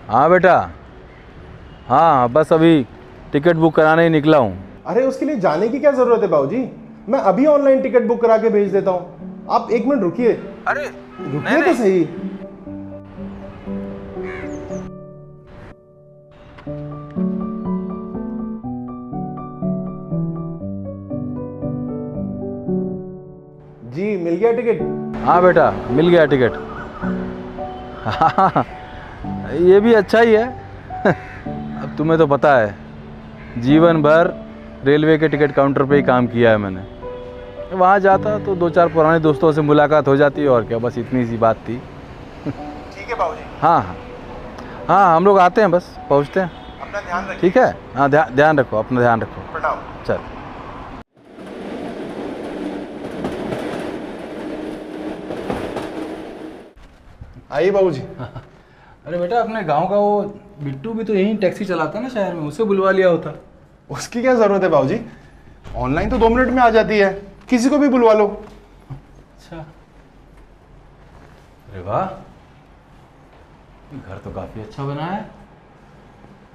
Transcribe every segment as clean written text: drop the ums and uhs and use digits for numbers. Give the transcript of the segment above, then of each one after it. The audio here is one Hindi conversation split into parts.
हाँ बेटा, हाँ बस अभी टिकट बुक कराने ही निकला हूँ। अरे उसके लिए जाने की क्या जरूरत है बाबूजी, मैं अभी ऑनलाइन टिकट बुक करा के भेज देता हूँ। आप एक मिनट रुकिए। अरे रुकिए तो सही। जी मिल गया टिकट? हाँ बेटा मिल गया टिकट। हाँ ये भी अच्छा ही है। अब तुम्हें तो पता है जीवन भर रेलवे के टिकट काउंटर पे ही काम किया है मैंने। वहाँ जाता तो 2-4 पुराने दोस्तों से मुलाकात हो जाती और क्या, बस इतनी सी बात थी। ठीक है बाबूजी। हाँ हाँ हाँ, हम लोग आते हैं, बस पहुँचते हैं। अपना ध्यान रखिए। ठीक है, हाँ ध्यान रखो, अपना ध्यान रखो। प्रणाम। चल। आइए बाबूजी। अरे बेटा, अपने गांव का वो बिट्टू भी तो यहीं टैक्सी चलाता है ना शहर में, उसे बुलवा लिया होता। उसकी क्या जरूरत है बाबूजी, ऑनलाइन तो 2 मिनट में आ जाती है, किसी को भी बुलवा लो। अच्छा, अरे वाह, घर तो काफी अच्छा बना है।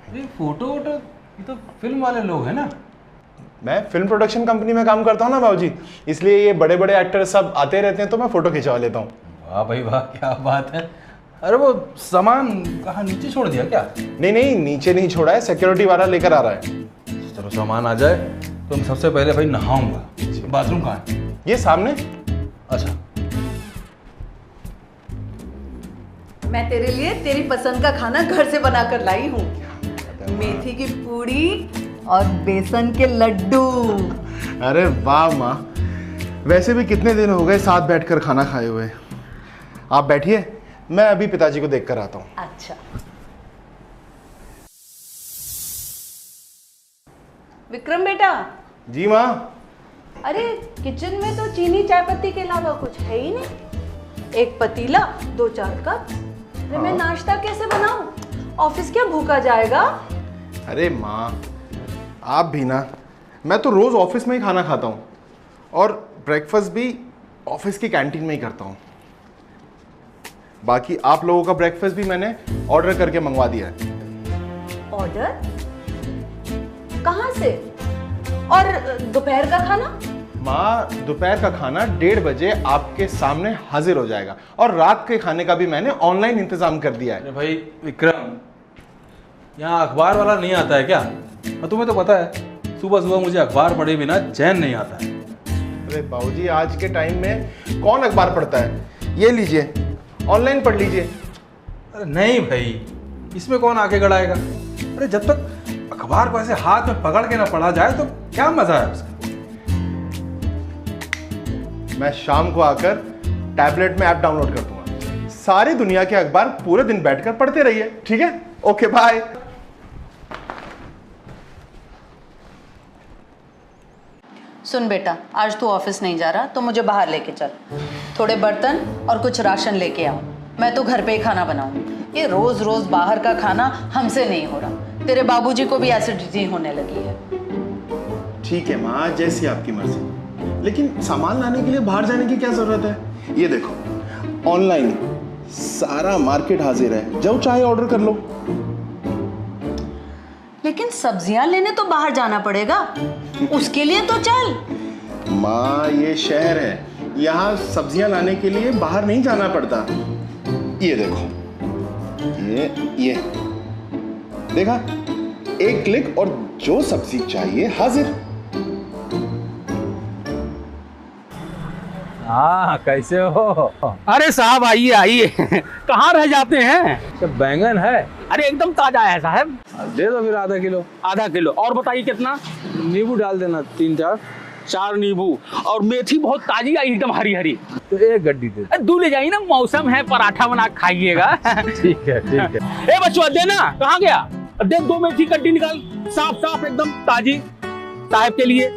अरे फोटो वोटो, ये तो फिल्म वाले लोग हैं ना? मैं फिल्म प्रोडक्शन कंपनी में काम करता हूँ ना बाबूजी, इसलिए ये बड़े बड़े एक्टर सब आते रहते हैं तो मैं फोटो खिंचवा लेता हूँ। वाह भाई वाह, क्या बात है। अरे वो सामान कहाँ नीचे छोड़ दिया क्या? नहीं नहीं, नीचे नहीं छोड़ा है, सिक्योरिटी वाला लेकर आ रहा है। चलो सामान आ जाए तो मैं सबसे पहले भाई नहाऊंगा। बाथरूम कहाँ है? ये सामने। अच्छा, मैं तेरे लिए तेरी पसंद का खाना घर से बनाकर लाई हूँ, मेथी की पूड़ी और बेसन के लड्डू। अरे वाह माँ, वैसे भी कितने दिन हो गए साथ बैठकर खाना खाए हुए। आप बैठिए, मैं अभी पिताजी को देखकर आता हूँ। अच्छा। विक्रम बेटा। जी माँ। अरे किचन में तो चीनी चाय पत्ती के अलावा कुछ है ही नहीं। एक पतीला, 2-4 कप। अरे मैं नाश्ता कैसे बनाऊं? ऑफिस क्या भूखा जाएगा? अरे माँ आप भी ना, मैं तो रोज ऑफिस में ही खाना खाता हूँ और ब्रेकफास्ट भी ऑफिस की कैंटीन में ही करता हूँ। बाकी आप लोगों का ब्रेकफास्ट भी मैंने ऑर्डर करके मंगवा दिया है। ऑर्डर? कहाँ से? और दोपहर का खाना? माँ दोपहर का खाना 1:30 बजे आपके सामने हाजिर हो जाएगा और रात के खाने का भी मैंने ऑनलाइन इंतजाम कर दिया है। अरे भाई विक्रम, यहाँ अखबार वाला नहीं आता है क्या? और तुम्हें तो पता है सुबह सुबह मुझे अखबार पढ़े बिना चैन नहीं आता है। अरे बाबूजी, आज के टाइम में कौन अखबार पढ़ता है? ये लीजिए, ऑनलाइन पढ़ लीजिए। अरे नहीं भाई, इसमें कौन आके गड़ाएगा? अरे जब तक अखबार को ऐसे हाथ में पकड़ के ना पढ़ा जाए तो क्या मजा है उसका? मैं शाम को आकर टैबलेट में ऐप डाउनलोड कर दूंगा, सारी दुनिया के अखबार पूरे दिन बैठकर पढ़ते रहिए। ठीक है, ओके बाय। सुन बेटा, आज तू ऑफिस नहीं जा रहा तो मुझे बाहर लेके चल। थोड़े बर्तन और कुछ राशन लेके आओ, मैं तो घर पे ही खाना बनाऊंगी। ये रोज रोज बाहर का खाना हमसे नहीं हो रहा। तेरे बाबूजी को भी एसिडिटी होने लगी है। ठीक है माँ, जैसी आपकी मर्जी, लेकिन सामान लाने के लिए बाहर जाने की क्या जरूरत है? ये देखो ऑनलाइन सारा मार्केट हाजिर है, जो चाहे ऑर्डर कर लो। लेकिन सब्जियां लेने तो बाहर जाना पड़ेगा, उसके लिए तो चल। माँ ये शहर है, यहाँ सब्जियां लाने के लिए बाहर नहीं जाना पड़ता। ये देखो, ये देखा, एक क्लिक और जो सब्जी चाहिए हाजिर। हाँ कैसे हो? अरे साहब आइए आइए। कहाँ रह जाते हैं? तो बैंगन है? अरे एकदम ताजा है साहब। दे दो फिर आधा किलो। आधा किलो और बताइए कितना? नींबू डाल देना 3-4। 4 नींबू। और मेथी बहुत ताजी आई, एकदम हरी हरी। तो 1 गड्डी दे। दूध ले जाइए ना, मौसम है, पराठा बना खाइएगा। ठीक है ठीक है। ए बच्चों देना, कहाँ गया? दे 2 मेथी गड्डी निकाल, साफ साफ एकदम ताजी, साहब के लिए।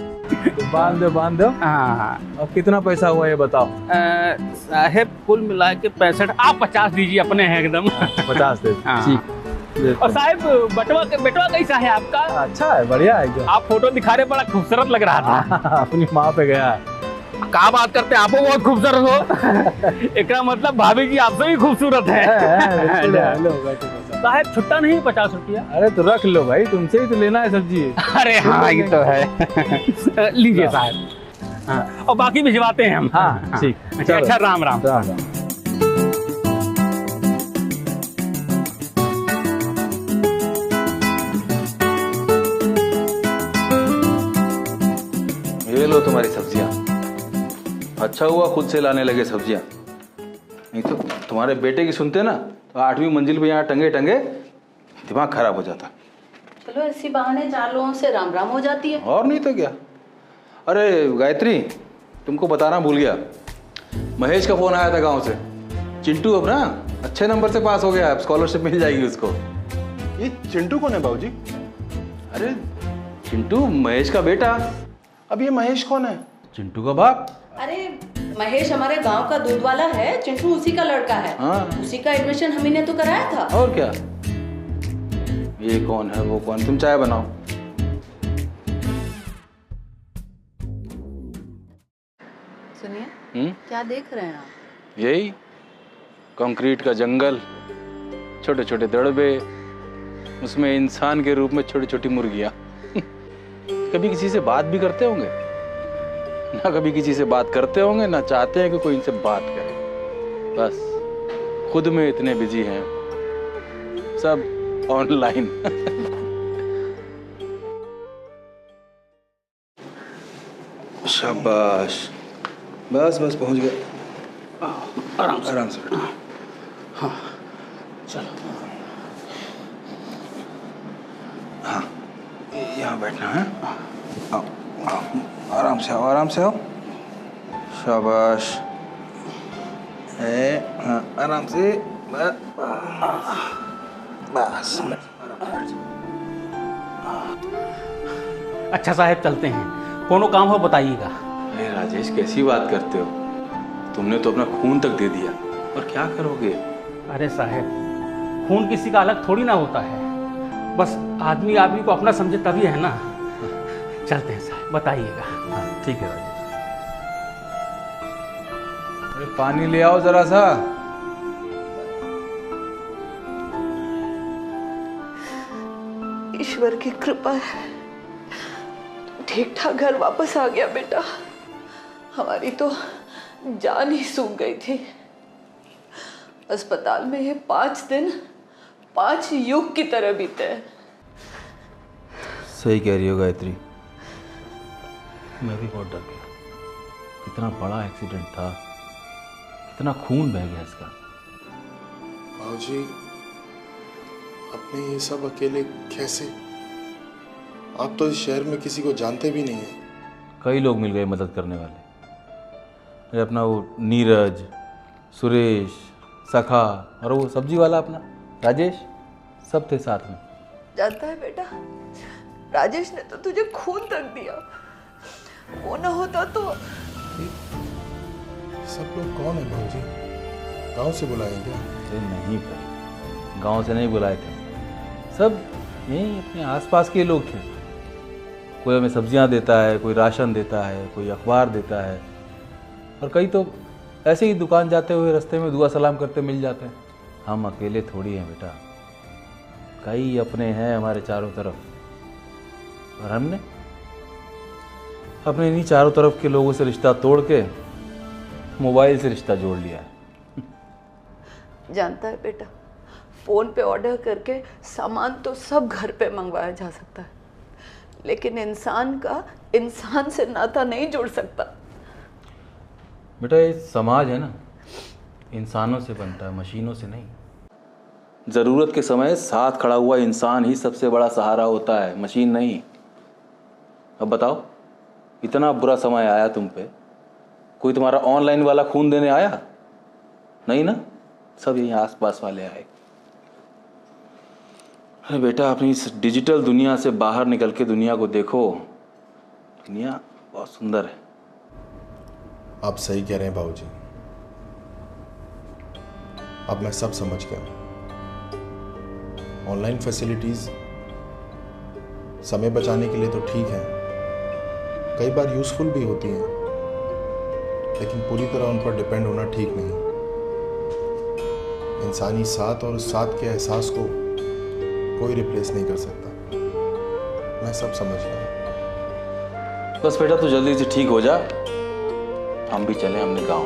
बांध दो। हाँ। और कितना पैसा हुआ ये बताओ? साहब कुल मिला के 65। आप 50 दीजिए, अपने हैं एकदम। 50 दे। हाँ। ठीक। और साहब बेटवा कैसा है आपका? अच्छा है, बढ़िया है एकदम। आप फोटो दिखा रहे, बड़ा खूबसूरत लग रहा था। अपनी माँ पे गया है। क्या बात करते हैं, आपको बहुत खूबसूरत हो। एकरा मतलब भाभी जी आपसे भी खूबसूरत है। साहब छुट्टा नहीं 50 रुपया? अरे तो रख लो भाई, तुमसे ही तो लेना है सब्जी। अरे हाँ ये तो है। लीजिए साहब। हाँ, और बाकी भिजवाते हैं हम। हाँ ठीक। अच्छा राम राम। ये लो तुम्हारी सब्जियां। अच्छा हुआ खुद से लाने लगे सब्जियां, नहीं तो तुम्हारे बेटे की सुनते ना तो 8वीं मंजिल पे यहाँ टंगे टंगे दिमाग खराब हो जाता। चलो इसी बहाने 4 लोगों से राम राम हो जाती है। और नहीं तो क्या। अरे गायत्री, तुमको बताना भूल गया, महेश का फोन आया था गांव से। चिंटू अब ना अच्छे नंबर से पास हो गया, अब स्कॉलरशिप मिल जाएगी उसको। ये चिंटू कौन है बाबूजी? अरे चिंटू महेश का बेटा। अब ये महेश कौन है? चिंटू का बाप। अरे महेश हमारे गांव का दूध वाला है, चिंटू उसी का लड़का है। हाँ। उसी का एडमिशन हम ही ने तो कराया था। और क्या, ये कौन है वो कौन, तुम चाय बनाओ। सुनिए, क्या देख रहे हैं आप? यही कंक्रीट का जंगल, छोटे छोटे दड़बे, उसमें इंसान के रूप में छोटी छोटी मुर्गियां। कभी किसी से बात भी करते होंगे ना, कभी किसी से बात करते होंगे ना चाहते हैं कि कोई इनसे बात करे। बस खुद में इतने बिजी हैं, सब ऑनलाइन। शाबाश, बस बस पहुंच गए। आराम से बैठो। हाँ चलो। हाँ यहाँ बैठना है। आओ आओ, आराम से आओ, आराम से आओ। शाबाश है, हाँ आराम से, बस। अच्छा साहब चलते हैं, कोनो काम हो बताइएगा। अरे राजेश, कैसी बात करते हो, तुमने तो अपना खून तक दे दिया, और क्या करोगे? अरे साहब, खून किसी का अलग थोड़ी ना होता है, बस आदमी आदमी को अपना समझे तभी है ना। चलते हैं साहब, बताइएगा। हाँ ठीक है राजेश। अरे पानी ले आओ जरा सा। ईश्वर की कृपा है, ठीक ठाक घर वापस आ गया बेटा। हमारी तो जान ही सूख गई थी। अस्पताल में ये 5 दिन 5 युग की तरह बीते। सही कह रही हो गायत्री, मैं भी बहुत डर गया। कितना बड़ा एक्सीडेंट था, कितना खून बह गया इसका। बाबूजी, अपने ये सब अकेले कैसे? आप तो इस शहर में किसी को जानते भी नहीं हैं। कई लोग मिल गए मदद करने वाले। अरे अपना वो नीरज, सुरेश, सखा और वो सब्जी वाला अपना राजेश, सब थे साथ में। जानता है बेटा, राजेश ने तो तुझे खून तक दिया। वो ना होता तो। सब लोग कौन है बाबूजी? गांव से बुलाए क्या? अरे नहीं भाई, गांव से नहीं बुलाए थे, सब यहीं अपने आसपास के लोग थे। कोई हमें सब्जियां देता है, कोई राशन देता है, कोई अखबार देता है, और कई तो ऐसे ही दुकान जाते हुए रास्ते में दुआ सलाम करते मिल जाते हैं। हम अकेले थोड़ी हैं बेटा, कई अपने हैं हमारे चारों तरफ, और हमने अपने इन्हीं चारों तरफ के लोगों से रिश्ता तोड़ के मोबाइल से रिश्ता जोड़ लिया है। जानता है बेटा, फोन पे ऑर्डर करके सामान तो सब घर पे मंगवाया जा सकता है, लेकिन इंसान का इंसान से नाता नहीं जुड़ सकता। बेटा ये समाज है ना, इंसानों से बनता है, मशीनों से नहीं। ज़रूरत के समय साथ खड़ा हुआ इंसान ही सबसे बड़ा सहारा होता है, मशीन नहीं। अब बताओ, इतना बुरा समय आया तुम पे, कोई तुम्हारा ऑनलाइन वाला खून देने आया? नहीं ना, सब यहीं आसपास वाले आए। अरे बेटा, अपनी इस डिजिटल दुनिया से बाहर निकल के दुनिया को देखो, दुनिया बहुत सुंदर है। आप सही कह रहे हैं बाबूजी, अब मैं सब समझ गया। ऑनलाइन फैसिलिटीज समय बचाने के लिए तो ठीक है, कई बार यूजफुल भी होती हैं, लेकिन पूरी तरह उन पर डिपेंड होना ठीक नहीं। इंसानी साथ और उस साथ के एहसास को कोई रिप्लेस नहीं कर सकता। मैं सब समझ रहा हूँ। बस बेटा तू जल्दी से ठीक हो जा, हम भी चले हमने गांव।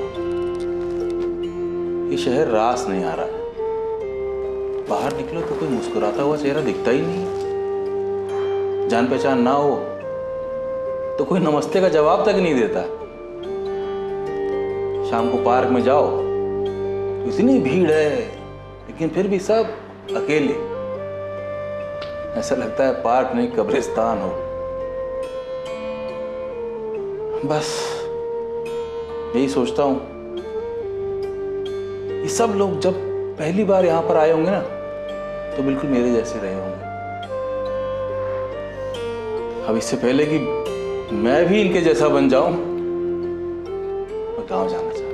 ये शहर रास नहीं आ रहा है। बाहर निकलो तो कोई मुस्कुराता हुआ चेहरा दिखता ही नहीं। जान पहचान ना हो तो कोई नमस्ते का जवाब तक नहीं देता। शाम को पार्क में जाओ तो इतनी भीड़ है, लेकिन फिर भी सब अकेले। ऐसा लगता है पार्क नहीं कब्रिस्तान हो। बस यही सोचता हूं, ये सब लोग जब पहली बार यहां पर आए होंगे ना तो बिल्कुल मेरे जैसे रहे होंगे। अब इससे पहले कि मैं भी इनके जैसा बन जाऊं, मैं गांव जाना चाहता हूं।